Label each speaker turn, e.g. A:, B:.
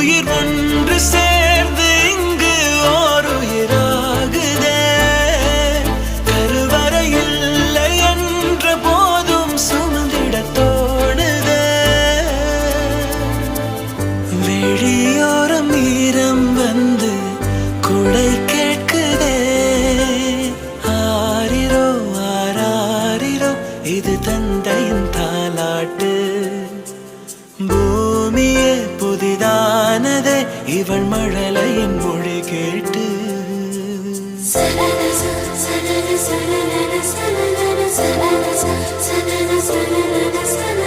A: உயிர் ஒன்று சேர்ந்து இங்கு ஓர் உயிராகுதே. கருவறை இல்லை என்ற போதும் சுமந்திட தோணுதே. வெளியோரம் ஈரம் வந்து குடை கேட்குதே. ஆரிரோ ஆராரிரோ இது தந்தையின் தாலாட்டு. பூமியே புதிதானதே இவள் மழலையின் மொழி கேட்டு.
B: சனன சனன சனன சனன சனன சனன சனன சனன